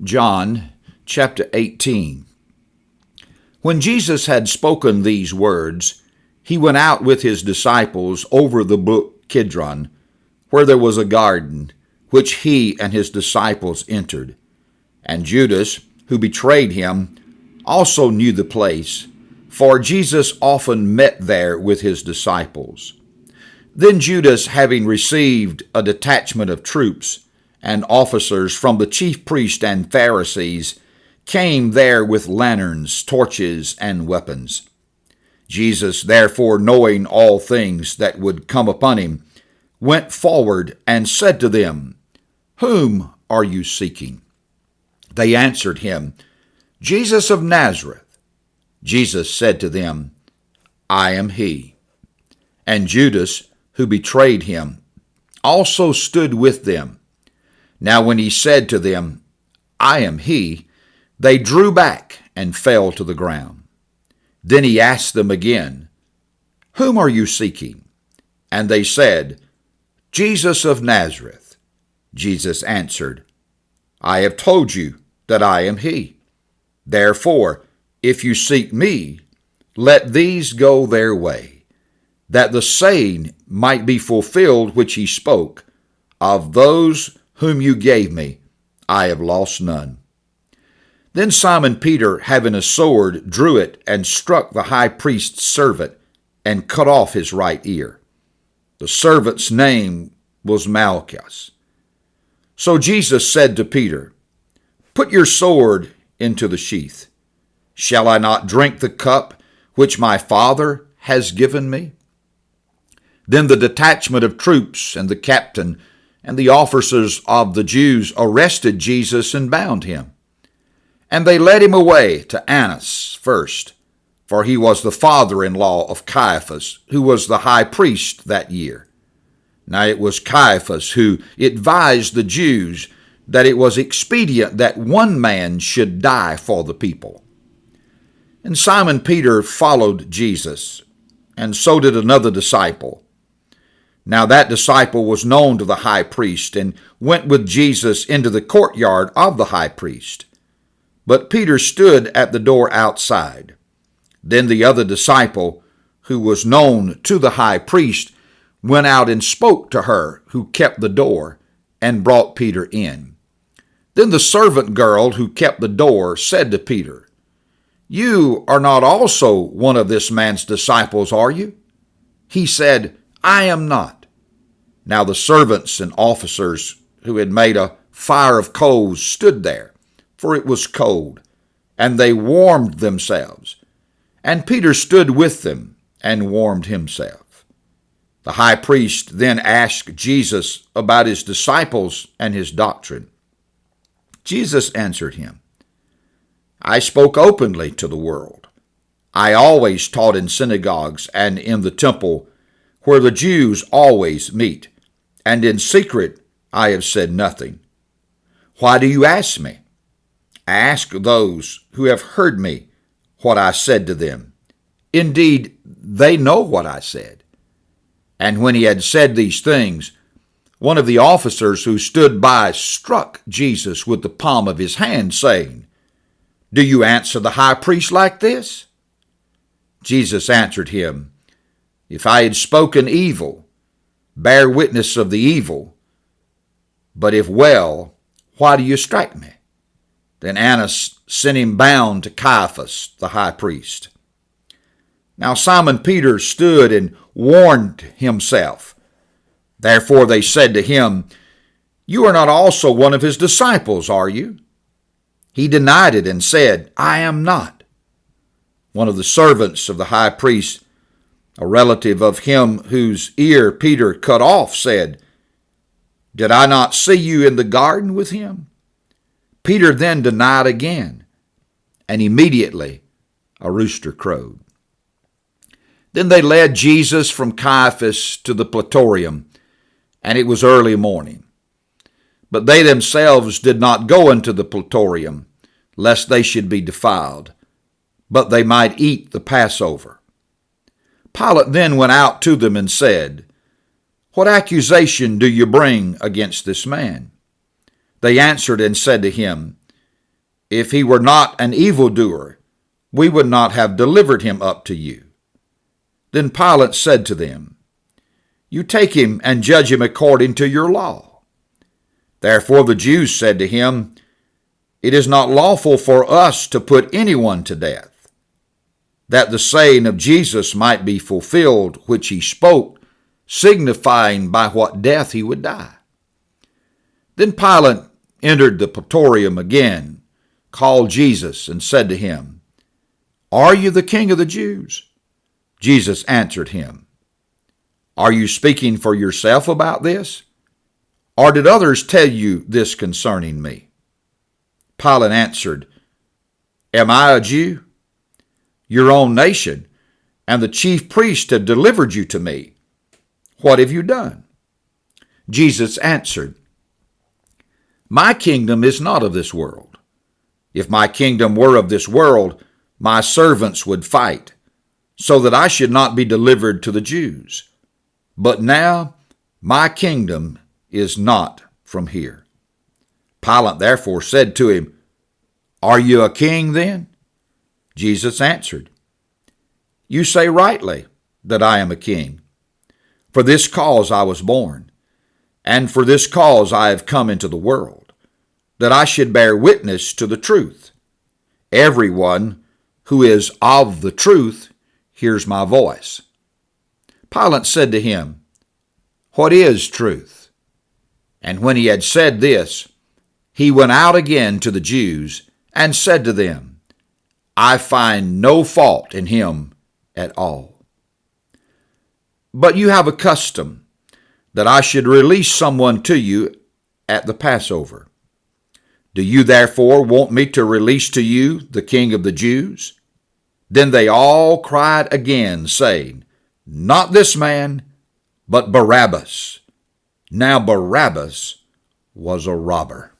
John chapter 18. When Jesus had spoken these words, he went out with his disciples over the brook Kidron, where there was a garden, which he and his disciples entered. And Judas, who betrayed him, also knew the place, for Jesus often met there with his disciples. Then Judas, having received a detachment of troops and officers from the chief priests and Pharisees, came there with lanterns, torches, and weapons. Jesus, therefore, knowing all things that would come upon him, went forward and said to them, "Whom are you seeking?" They answered him, "Jesus of Nazareth." Jesus said to them, "I am he." And Judas, who betrayed him, also stood with them. Now when he said to them, "I am he," they drew back and fell to the ground. Then he asked them again, "Whom are you seeking?" And they said, "Jesus of Nazareth." Jesus answered, "I have told you that I am he. Therefore, if you seek me, let these go their way, that the saying might be fulfilled which he spoke, of those whom you gave me, I have lost none." Then Simon Peter, having a sword, drew it and struck the high priest's servant and cut off his right ear. The servant's name was Malchus. So Jesus said to Peter, "Put your sword into the sheath. Shall I not drink the cup which my Father has given me?" Then the detachment of troops and the captain and the officers of the Jews arrested Jesus and bound him. And they led him away to Annas first, for he was the father-in-law of Caiaphas, who was the high priest that year. Now it was Caiaphas who advised the Jews that it was expedient that one man should die for the people. And Simon Peter followed Jesus, and so did another disciple. Now that disciple was known to the high priest, and went with Jesus into the courtyard of the high priest. But Peter stood at the door outside. Then the other disciple, who was known to the high priest, went out and spoke to her who kept the door, and brought Peter in. Then the servant girl who kept the door said to Peter, "You are not also one of this man's disciples, are you?" He said, "I am not." Now the servants and officers who had made a fire of coals stood there, for it was cold, and they warmed themselves. And Peter stood with them and warmed himself. The high priest then asked Jesus about his disciples and his doctrine. Jesus answered him, "I spoke openly to the world. I always taught in synagogues and in the temple, where the Jews always meet, and in secret I have said nothing. Why do you ask me? Ask those who have heard me what I said to them. Indeed, they know what I said." And when he had said these things, one of the officers who stood by struck Jesus with the palm of his hand, saying, "Do you answer the high priest like this?" Jesus answered him, "If I had spoken evil, bear witness of the evil. But if well, why do you strike me?" Then Annas sent him bound to Caiaphas, the high priest. Now Simon Peter stood and warmed himself. Therefore they said to him, "You are not also one of his disciples, are you?" He denied it and said, "I am not." One of the servants of the high priest, a relative of him whose ear Peter cut off, said, "Did I not see you in the garden with him?" Peter then denied again, and immediately a rooster crowed. Then they led Jesus from Caiaphas to the praetorium, and it was early morning. But they themselves did not go into the praetorium, lest they should be defiled, but they might eat the Passover. Pilate then went out to them and said, "What accusation do you bring against this man?" They answered and said to him, If he were not an evildoer, we would not have delivered him up to you." Then Pilate said to them, "You take him and judge him according to your law." Therefore the Jews said to him, "It is not lawful for us to put anyone to death," that the saying of Jesus might be fulfilled, which he spoke, signifying by what death he would die. Then Pilate entered the praetorium again, called Jesus, and said to him, "Are you the king of the Jews?" Jesus answered him, "Are you speaking for yourself about this? Or did others tell you this concerning me?" Pilate answered, "Am I a Jew? Your own nation and the chief priests have delivered you to me. What have you done?" Jesus answered, "My kingdom is not of this world. If my kingdom were of this world, my servants would fight, so that I should not be delivered to the Jews. But now my kingdom is not from here." Pilate therefore said to him, "Are you a king then?" Jesus answered, "You say rightly that I am a king. For this cause I was born, and for this cause I have come into the world, that I should bear witness to the truth. Everyone who is of the truth hears my voice." Pilate said to him, "What is truth?" And when he had said this, he went out again to the Jews and said to them, "I find no fault in him at all. But you have a custom that I should release someone to you at the Passover. Do you therefore want me to release to you the King of the Jews?" Then they all cried again, saying, "Not this man, but Barabbas." Now Barabbas was a robber.